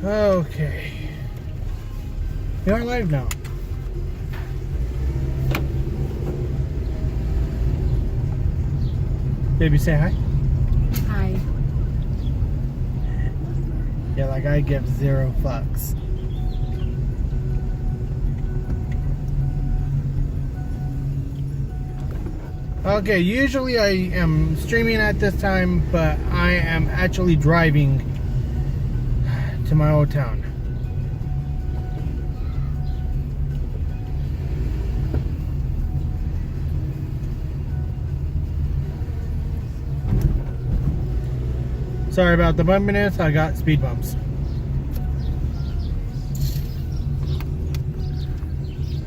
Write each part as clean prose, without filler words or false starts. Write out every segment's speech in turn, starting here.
Okay. You're live now. Baby, say hi. Hi. Yeah, like I give 0 fucks. Okay, usually I am streaming at this time, but I am actually driving to my old town. Sorry about the bumpiness, I got speed bumps.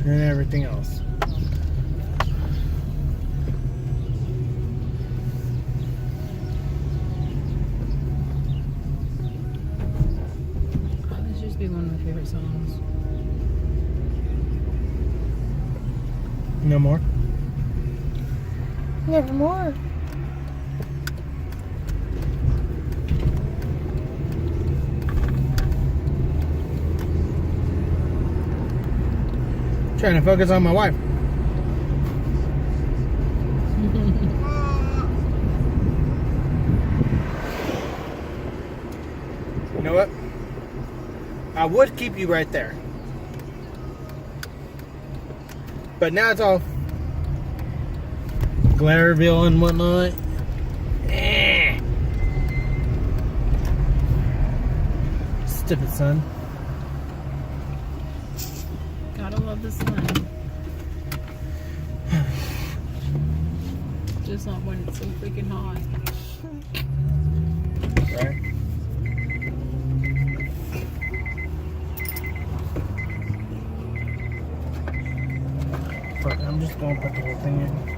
And everything else. This used to be one of my favorite songs. No more? Never more. Trying to focus on my wife. You know what? I would keep you right there. But now it's all Glairaville and whatnot. Stupid son. Gotta love the sun. Just not when it's so freaking hot. Right? Fuck, I'm just gonna put the whole thing in.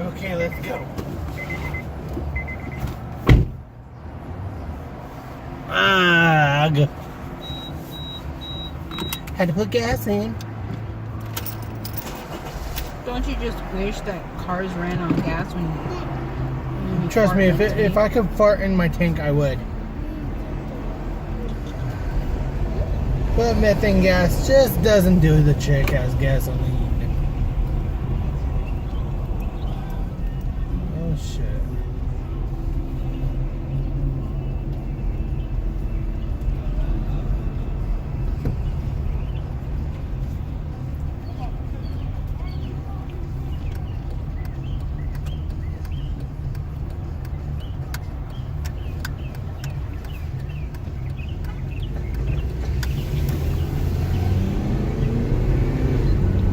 Okay, let's go. Had to put gas in. Don't you just wish that cars ran on gas when you Trust me, fart in the if I could fart in my tank, I would. But methane gas just doesn't do the trick as gasoline. Oh shit.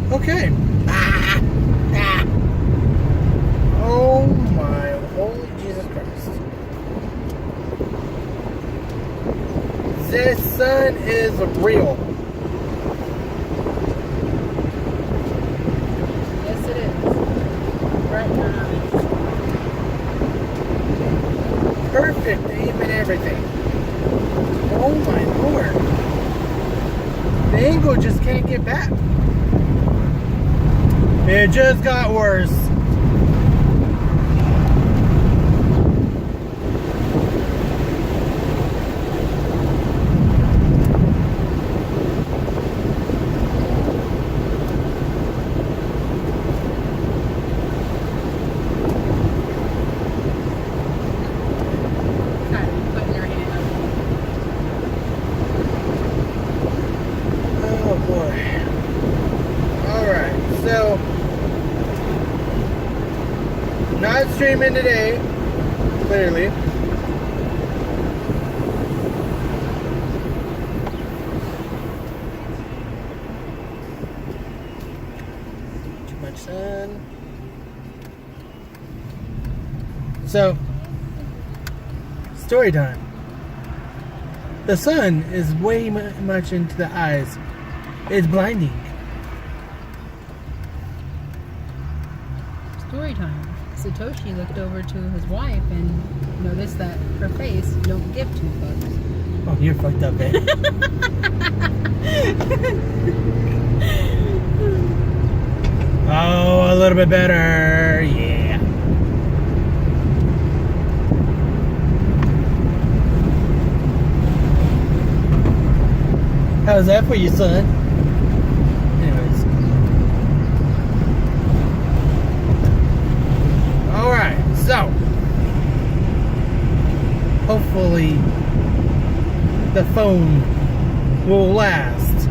Okay. Oh my holy Jesus Christ. This sun is real. Yes, it is. Right now. Perfect aim and everything. Oh my lord. The angle just can't get back. It just got worse. God, you putting your hand Oh boy. Alright, so not streaming today, clearly. Too much sun. So, story time. The sun is way much into the eyes. It's blinding. Story time. Satoshi looked over to his wife and noticed that her face don't give two fucks. Oh, you're fucked up, man. Oh, a little bit better. Yeah. How's that for you, son? Anyways. Alright, so. Hopefully, the phone will last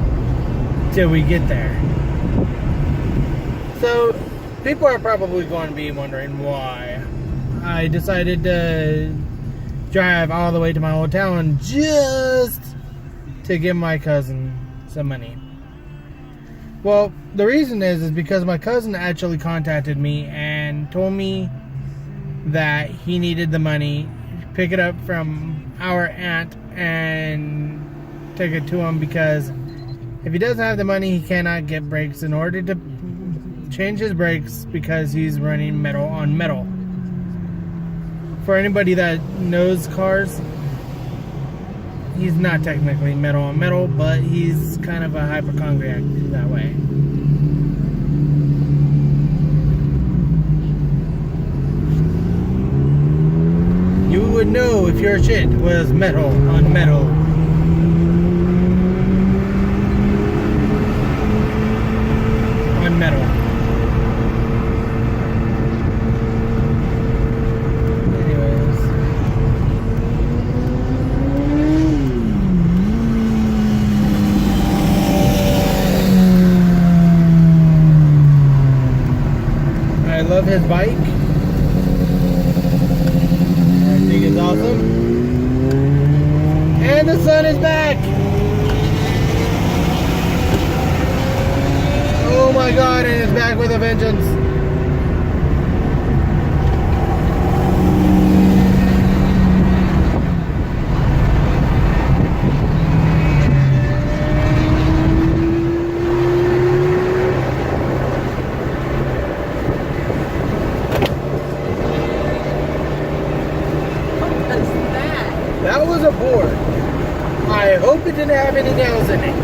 till we get there. So, people are probably going to be wondering why I decided to drive all the way to my old town just to give my cousin some money. Well, the reason is because my cousin actually contacted me and told me that he needed the money, pick it up from our aunt and take it to him, because if he doesn't have the money, he cannot get brakes in order to change his brakes, because he's running metal on metal. For anybody that knows cars, he's not technically metal on metal, but he's kind of a hypochondriac that way. You would know if your shit was metal on metal. On metal. Anyways. I love his bike. I think it's awesome. And the sun is back. Oh my god, and it's back with a vengeance. What's that? That was a board. I hope it didn't have any nails in it.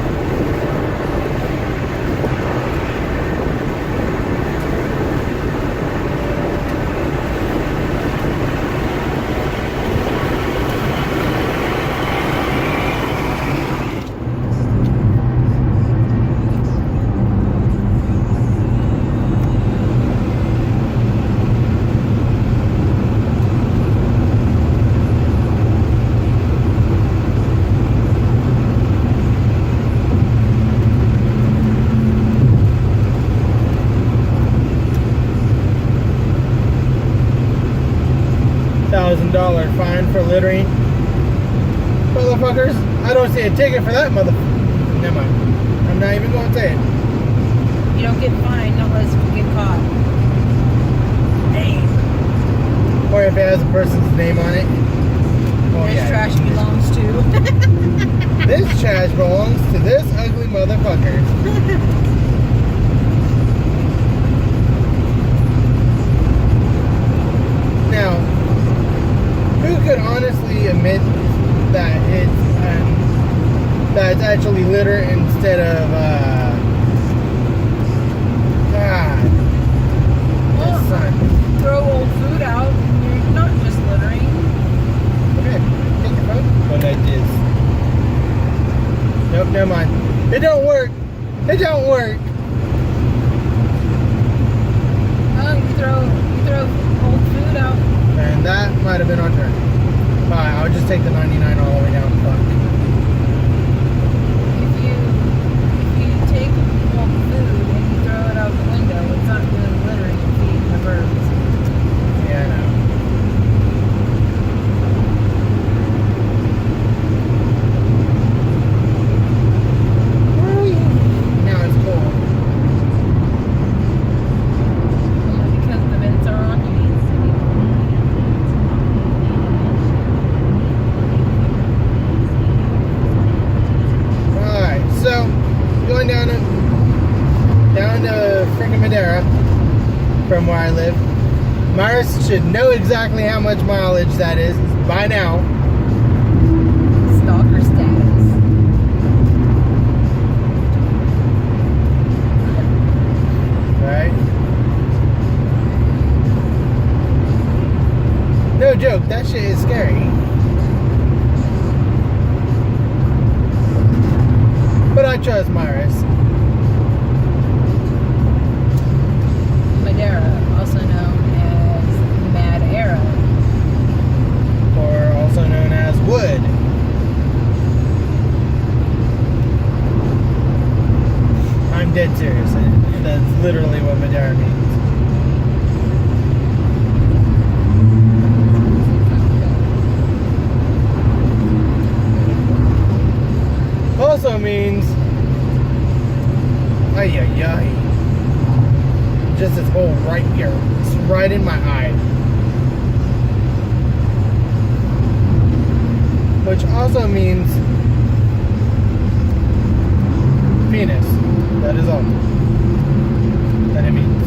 fined for littering. Motherfuckers, I don't see a ticket for that Never mind. I'm not even going to say it. You don't get fined unless you get caught. Hey. Or if it has a person's name on it. Oh, This yeah. trash belongs to. This trash belongs to this ugly motherfucker. Now, who could honestly admit that it's actually litter instead of God, the sun. Throw old food out and you're not just littering. Okay, take your phone. But I did. Nope, never mind. It don't work. It don't work. Oh, you throw old food out. And that might have been our turn. Alright, I'll just take the 99 all the way down. Fuck. If you take old food and you throw it out the window, it's not really littering, you're feeding the birds. Yeah, I know. Where are we? Now it's cold. Only because the vents are on, you need to Alright, so going down to freaking Madera from where I live. Myers should know exactly how much mileage that is by now. stalker status. Right? No joke, that shit is scary. But I trust Myris. Madeira, also known as Madeira. Or also known as wood. I'm dead serious. That's literally what Madeira means. Also means ay ay ay. Just this hole right here. It's right in my eye. Which also means penis. That is all that it means.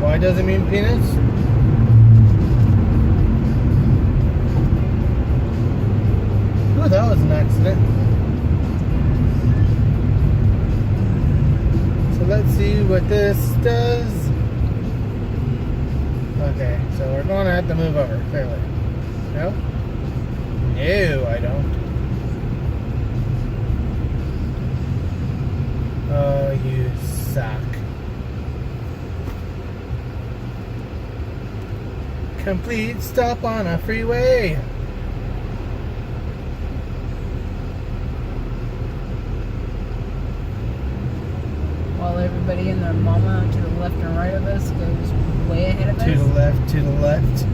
Why does it mean penis? Oh, that was an accident. So let's see what this does. Okay, so we're going to have to move over, clearly. No? No, I don't. Oh, you suck. Complete stop on a freeway. While everybody and their mama to the left and right of us goes way ahead of us. To the left, to the left.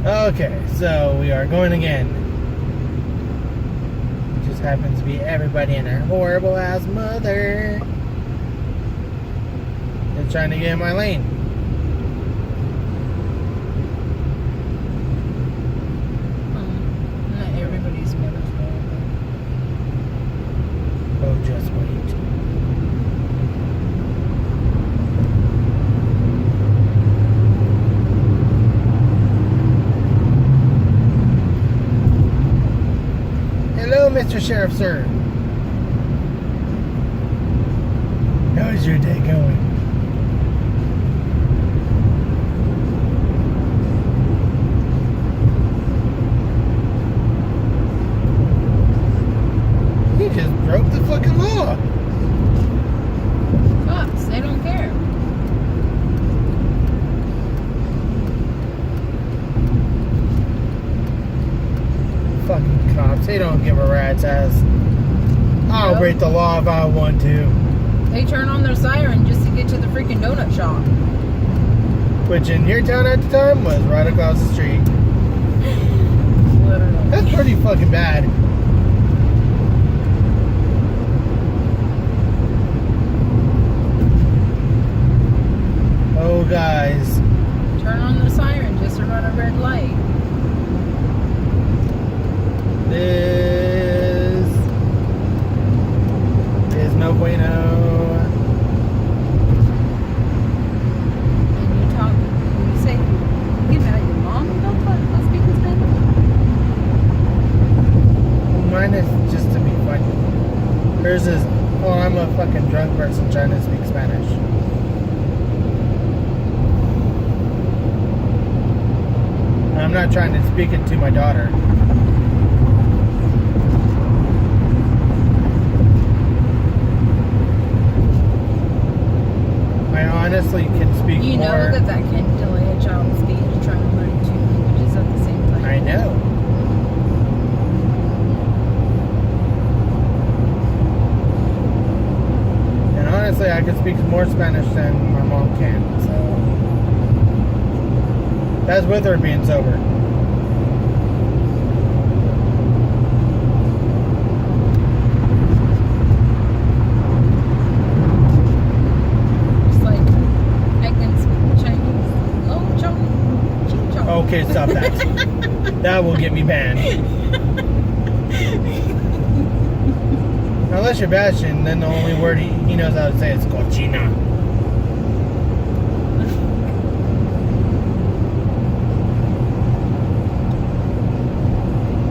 Okay, so we are going again. It just happens to be everybody and their horrible ass mother. They're trying to get in my lane. Not everybody's mother's Oh, just wait. Hello, Mr. Sheriff, sir. How is your day going? He just broke the fucking law. Cops, they don't care. Fucking cops. They don't give a rat's ass. I'll Nope. break the law if I want to. They turn on their siren just to get to the freaking donut shop. Which in your town at the time was right across the street. Literally. That's pretty fucking bad. Oh, guys. Turn on the siren just to run a red light. This is no bueno. And you talk, you say, you mad at your mom about not speaking Spanish? Mine is just to be funny. Hers is, oh, I'm a fucking drunk person trying to speak Spanish. I'm not trying to speak it to my daughter. I honestly can speak You know more. that can delay a child's speech trying to learn two languages at the same time. I know. And honestly, I can speak more Spanish than my mom can. So that's with her being sober. It's like, I can speak Chinese. Oh, chong, ching chong. Okay, stop that. That will get me banned. Unless you're Bastion, then the only word he knows how to say is cochina.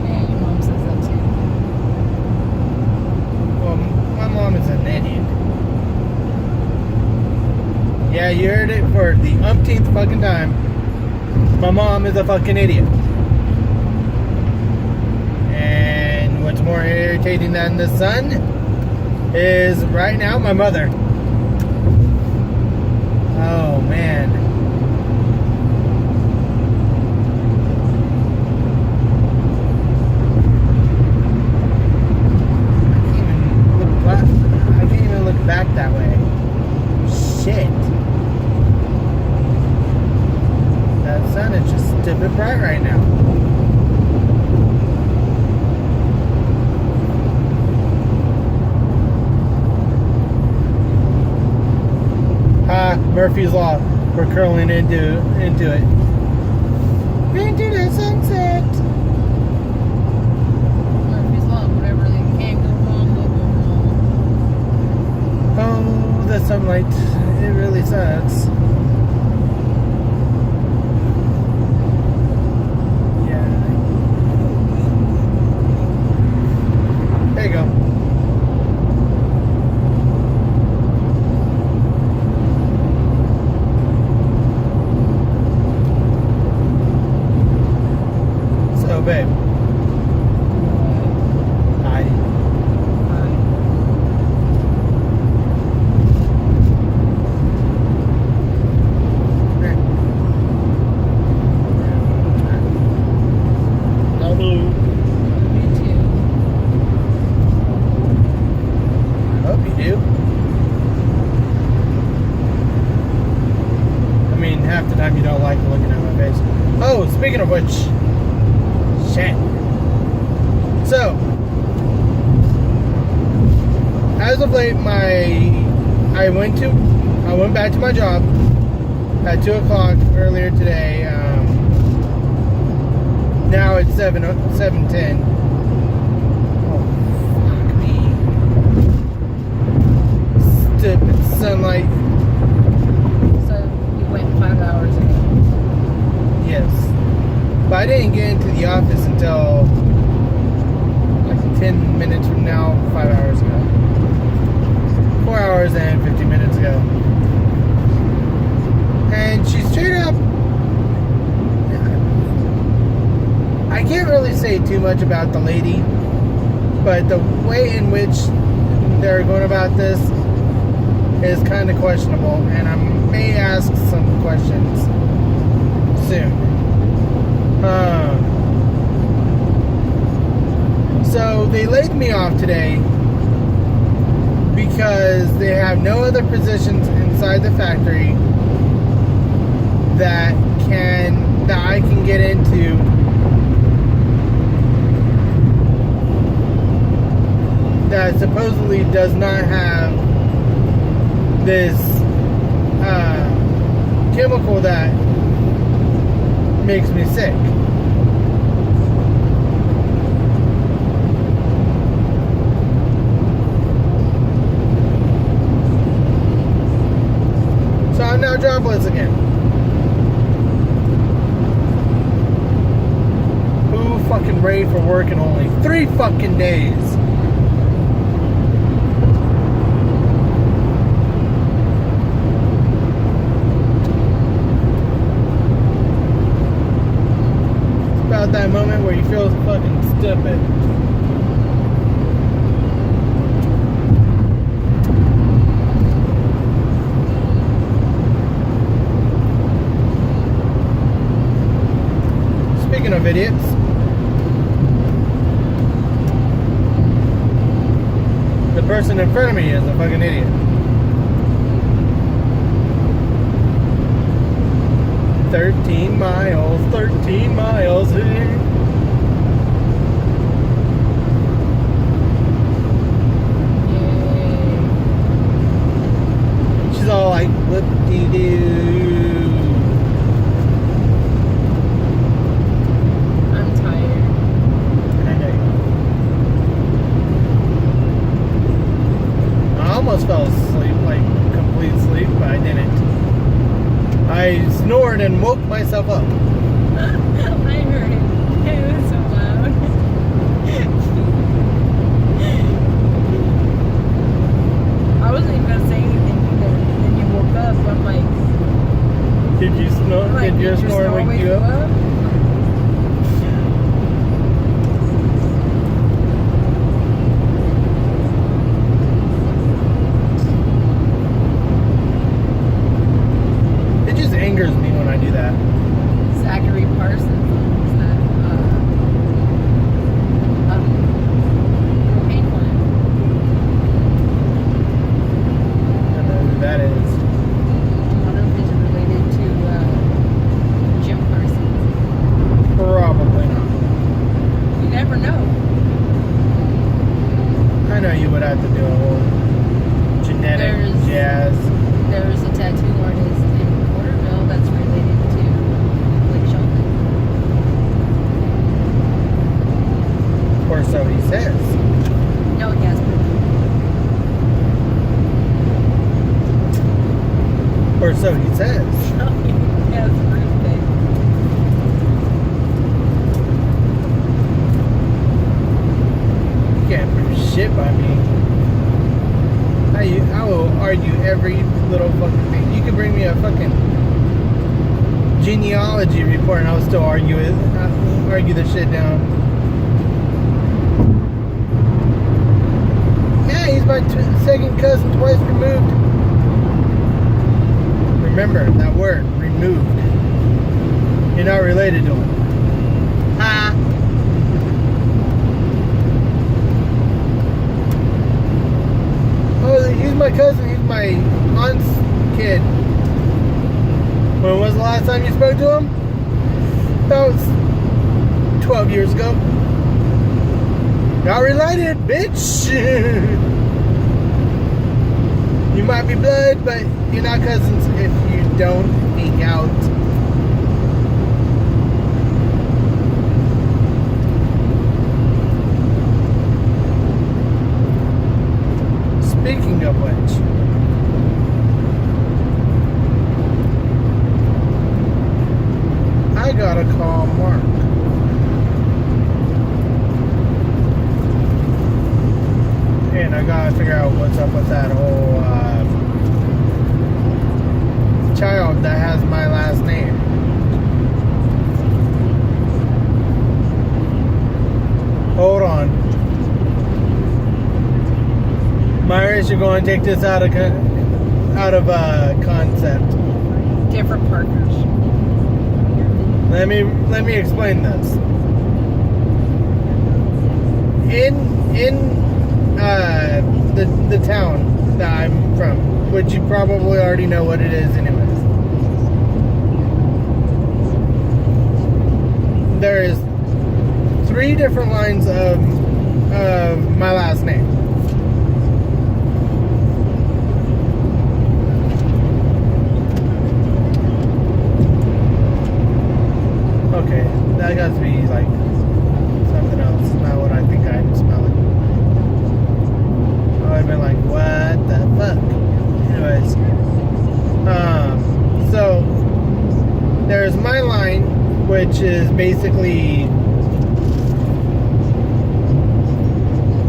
Yeah, your mom says that too. Well, my mom is an idiot. Yeah, you heard it for the umpteenth fucking time. My mom is a fucking idiot. And what's more irritating than the sun is right now my mother. Oh man. I can't even look back that way. Shit. That sun is just stupid bright right now. Murphy's Law. We're curling into it. Into the sunset. Murphy's Law, whatever they can go wrong, will go wrong. Oh, the sunlight. It really sucks. Yeah. There you go. So, babe. Hi. Love you. Me too. I hope you do. I mean, half the time you don't like looking at my face. Oh, speaking of which, shit. So, as of late, I went back to my job at 2 o'clock earlier today. Now it's 7:10. Oh, fuck me. Stupid sunlight. So you went 5 hours ago. Yes. But I didn't get into the office until like 10 minutes from now, 5 hours ago. 4 hours and 50 minutes ago. And she straight up, I can't really say too much about the lady, but the way in which they're going about this is kind of questionable, and I may ask some questions soon. they laid me off today because they have no other positions inside the factory that I can get into that supposedly does not have this chemical that makes me sick. So I'm now jobless again. Who fucking ready for work in only 3 fucking days? About that moment where you feel fucking stupid. Speaking of idiots, the person in front of me is a fucking idiot. 13 miles, 13 miles here. She's all like, whoop-de-doo. I'm tired. I know you. I almost fell asleep, like complete sleep, but I didn't. I snored and woke myself up. I heard it. It was so loud. I wasn't even gonna say anything either. Then you woke up. I'm like, Did you snore? like, Did your snore wake you up? It just angers me when I do that. Zachary Parsons owns that propane plant. I don't know who that is. I don't know if he's related to Jim Parsons. Probably not. You never know. I know you would have to do a whole genetic jazz. There's a tattoo artist in Porterville that's related to Blake Shelton. Or so he says. No, he has proof. Or so he says. No, he has proof, babe. You can't prove shit by me. I will argue every little fucking thing. You could bring me a fucking genealogy report and I'll still argue it. I'll argue the shit down. Yeah, he's my second cousin, twice removed. Remember that word, removed. You're not related to him. Ha! Oh, he's my cousin. He's my aunt's kid. When was the last time you spoke to him? That was 12 years ago. Not related, bitch. You might be blood, but you're not cousins if you don't hang out. Speaking of which, I gotta call Mark. And I gotta figure out what's up with that whole child that has my last name. Hold on. Myra, you're going to take this out of concept. Different partners. Let me explain this. the town that I'm from, which you probably already know what it is anyways. There is 3 different lines of my last name. Okay, that got to be like something else, not what I think I'm smelling. I would have been like, what the fuck? Anyways, so there's my line, which is basically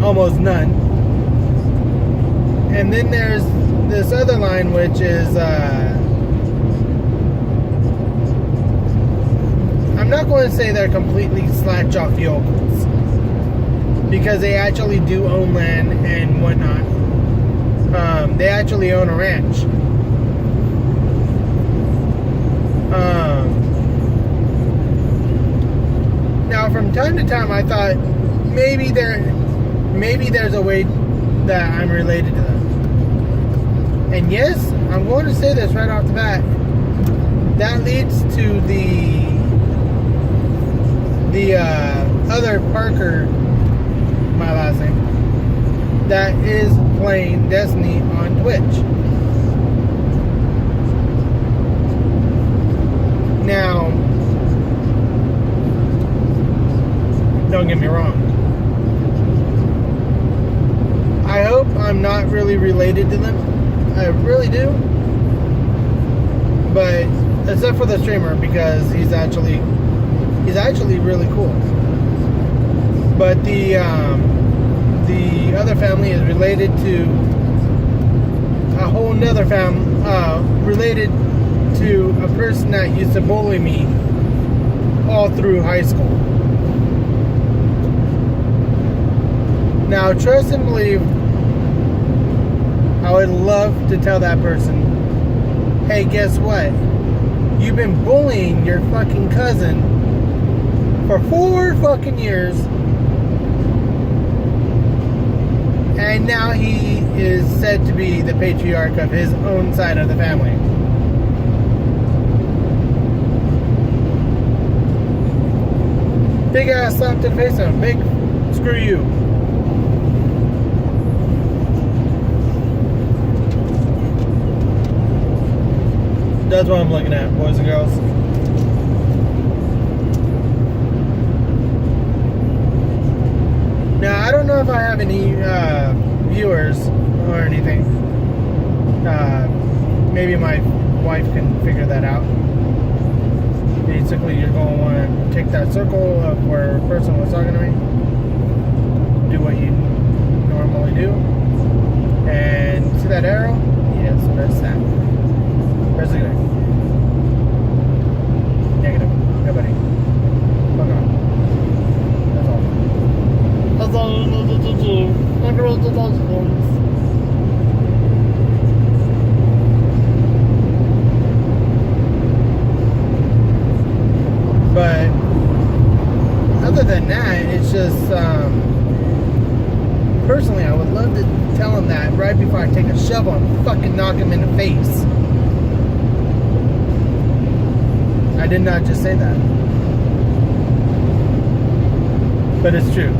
almost none. And then there's this other line, which is, I'm not going to say they're completely slack off yokels, because they actually do own land and whatnot. They actually own a ranch. Now, from time to time, I thought maybe there's a way that I'm related to them. And yes, I'm going to say this right off the bat. That leads to the other Parker, my last name, that is playing Destiny on Twitch. Now, don't get me wrong, I hope I'm not really related to them. I really do. But except for the streamer, because he's actually really cool. But the other family is related to a whole nother related to a person that used to bully me all through high school. Now, trust and believe, I would love to tell that person, hey, guess what? You've been bullying your fucking cousin for 4 fucking years, and now he is said to be the patriarch of his own side of the family. Big ass slap to the face of him. Big screw you. That's what I'm looking at, boys and girls. Now, I don't know if I have any viewers or anything. Maybe my wife can figure that out. Basically, you're going to want to take that circle of where a person was talking to me, do what you normally do, and see that arrow? Yes, press that. Press it. Negative. Nobody. Fuck off. That's all. That's all I need to do. Under the those But other than that, it's just personally, I would love to tell him that right before I take a shovel and fucking knock him in the face. I did not just say that, but it's true.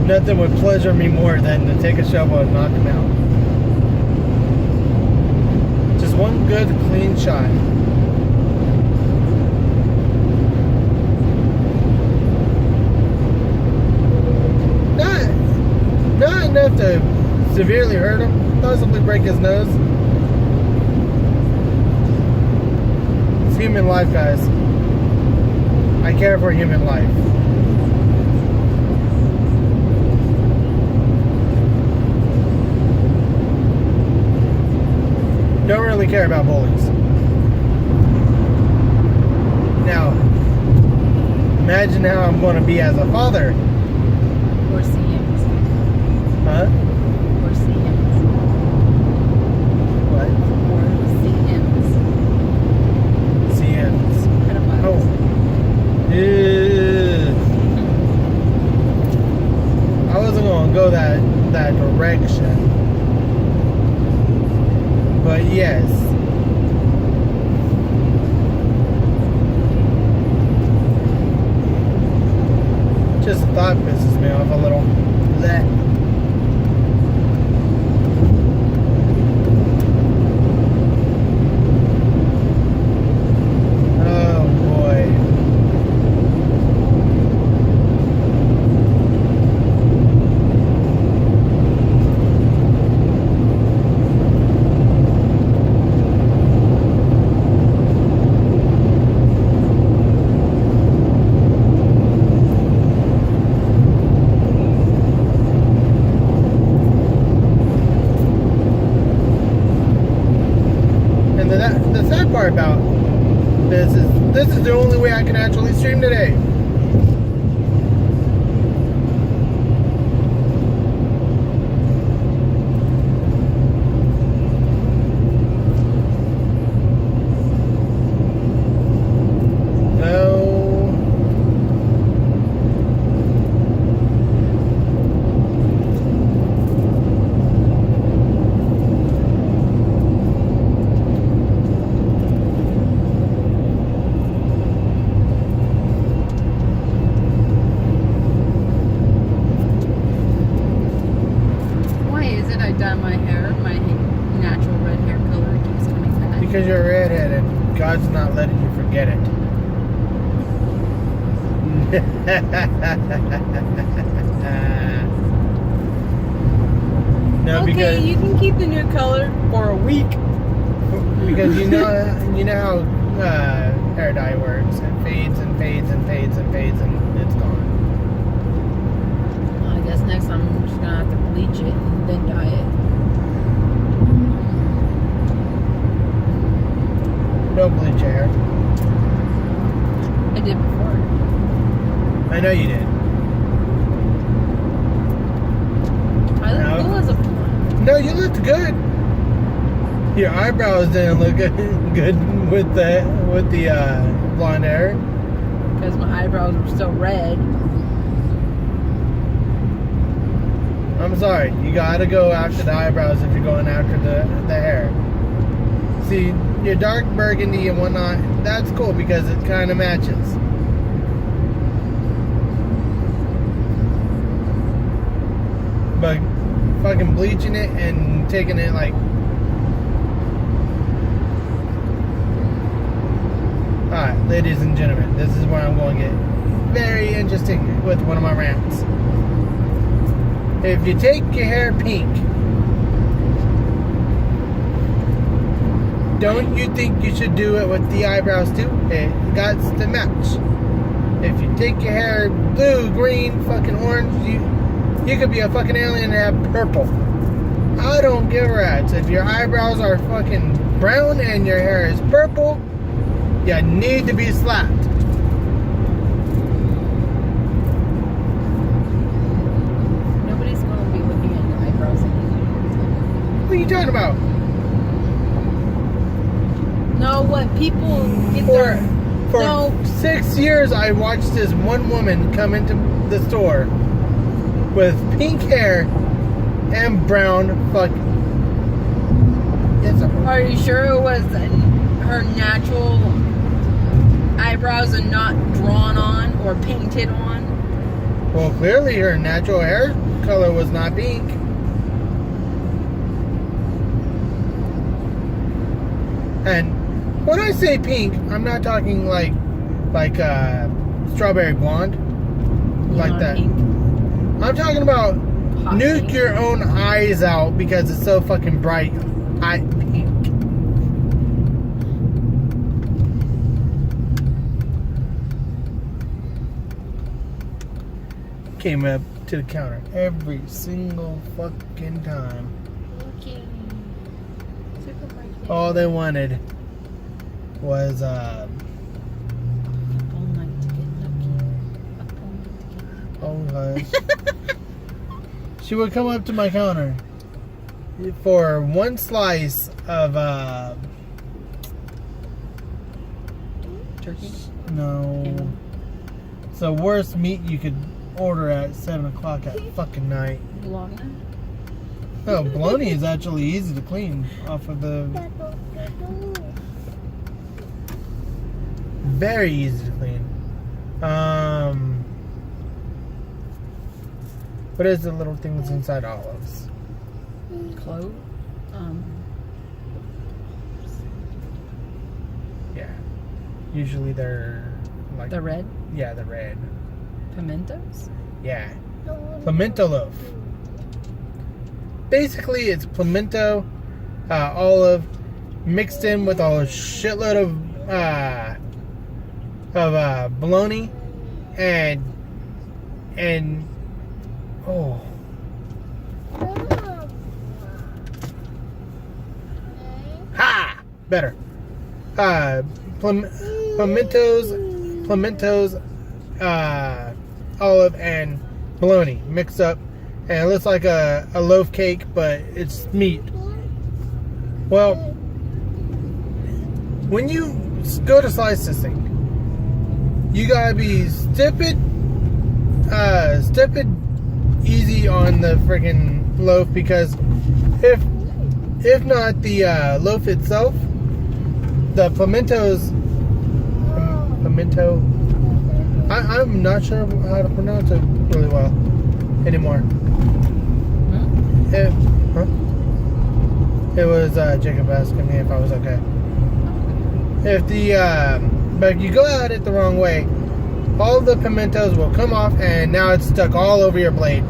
Nothing would pleasure me more than to take a shovel and knock him out. Just one good, clean shot. Not enough to severely hurt him, possibly break his nose. It's human life, guys. I care for human life. Don't really care about bullies. Now, imagine how I'm going to be as a father. Or CMs. Huh? Or CMs. What? Or CMs. CMs. Pedophiles. Oh. Ew. Yes. Just the thought pisses me off a little. Blech. Oh boy. And the sad part about this is the only way I can actually stream today. No. Why is it I dye my hair? My natural red hair color keeps coming back. Because you're a redhead and God's not letting you forget it. No, Okay, because you can keep the new color for a week. you know how hair dye works. It fades and fades and fades and fades and it's gone. Well, I guess next time I'm just gonna have to bleach it and then dye it. Don't bleach your hair. I did before. I know you did. I look No. cool as a blonde. No, you looked good. Your eyebrows didn't look good with the blonde hair. Because my eyebrows were still red. I'm sorry. You gotta go after the eyebrows if you're going after the hair. See, your dark burgundy and whatnot, that's cool because it kind of matches. But fucking bleaching it and taking it like... Alright, ladies and gentlemen, this is where I'm going to get very interesting with one of my rants. If you take your hair pink, don't you think you should do it with the eyebrows too? It got to match. If you take your hair blue, green, fucking orange, you could be a fucking alien and have purple. I don't give a rat's. If your eyebrows are fucking brown and your hair is purple, you need to be slapped. Nobody's going to be looking at your eyebrows anymore. What are you talking about? No, what people get For No. 6 years, I watched this one woman come into the store with pink hair and brown fuck. Yes, Are you sure it was her natural eyebrows and not drawn on or painted on? well, clearly her natural hair color was not pink. And when I say pink, I'm not talking like strawberry blonde, like Neon that. pink. I'm talking about Hot nuke pink. your own eyes out because it's so fucking bright. Pink. Came up to the counter every single fucking time. Okay. Supermarket. All they wanted was People like to get lucky. oh gosh. She would come up to my counter for one slice of Turkey. no. Ham. It's the worst meat you could order at 7 o'clock at fucking night. Bologna. Oh, bologna is actually easy to clean off of the. Very easy to clean. What is the little things inside olives? Clove. Yeah. Usually they're like. The red. Yeah, the red. Pimentos. Yeah. Pimento loaf. Basically, it's pimento, olive, mixed in with a shitload of bologna, and oh, ha, better. Pimentos, olive, and bologna mixed up. And it looks like a loaf cake, but it's meat. Well, when you go to slice this thing, you gotta be stupid easy on the friggin' loaf, because if not the loaf itself, the pimento. I'm not sure how to pronounce it really well anymore. It was Jacob asking me if I was okay. But if you go at it the wrong way, all the pimentos will come off, and now it's stuck all over your blade.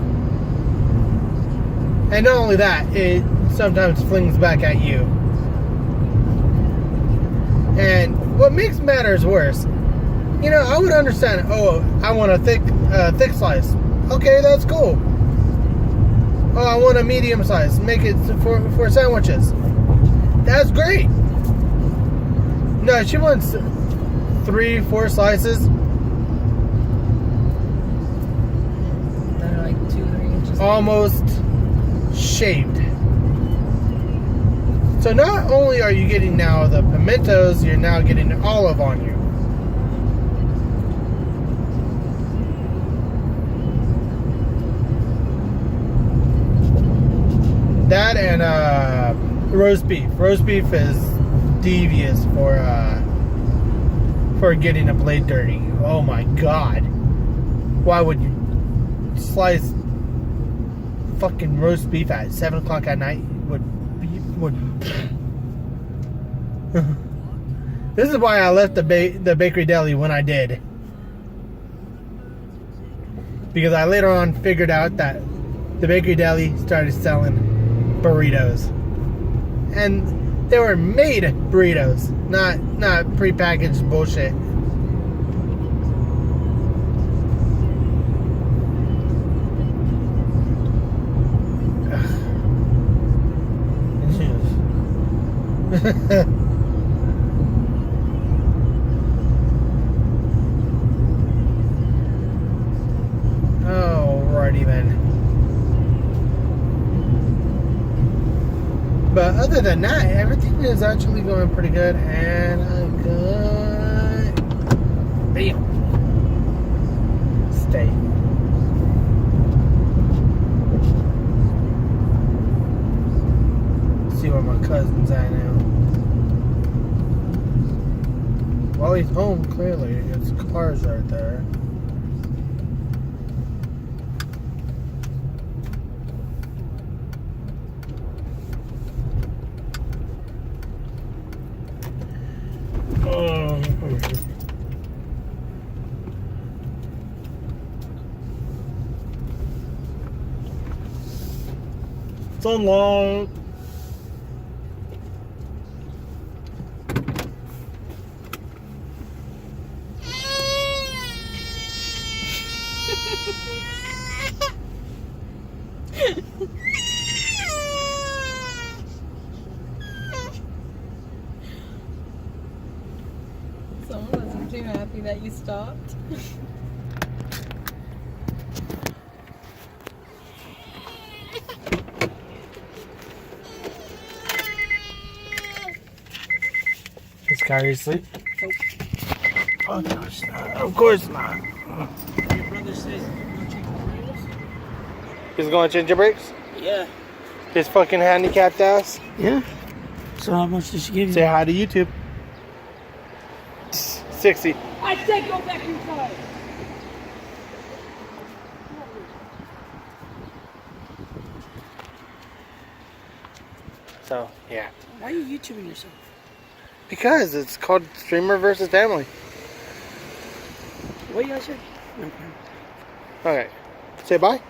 And not only that, it sometimes flings back at you. And what makes matters worse, I would understand. Oh, I want a thick slice. Okay, that's cool. Oh, I want a medium size. Make it for sandwiches. That's great. No, she wants 3-4 slices. They're like 2-3 inches. Almost shaved. So not only are you getting now the pimentos, you're now getting olive on you. That and roast beef. Roast beef is devious for getting a blade dirty. Oh my god. Why would you slice fucking roast beef at 7 o'clock at night? This is why I left the bakery deli when I did. Because I later on figured out that the bakery deli started selling burritos, and they were made burritos, not prepackaged bullshit. Alrighty then. But other than that, everything is actually going pretty good, and I'm good. Bam. Stay. See where my cousin's at now. Well, he's home, clearly. His car's right there. So long. Someone wasn't too happy that you stopped. Is Kyrie asleep? Nope. Oh, no, it's not. Of course not. Your brother says he's going to check the brakes? He's going to change your brakes? Yeah. His fucking handicapped ass. Yeah. So how much did she give you? Say hi to YouTube. 60. I said go back inside. So, yeah. Why are you YouTubing yourself? Because it's called Streamer versus Family. What you guys say? Okay. Okay. Say bye.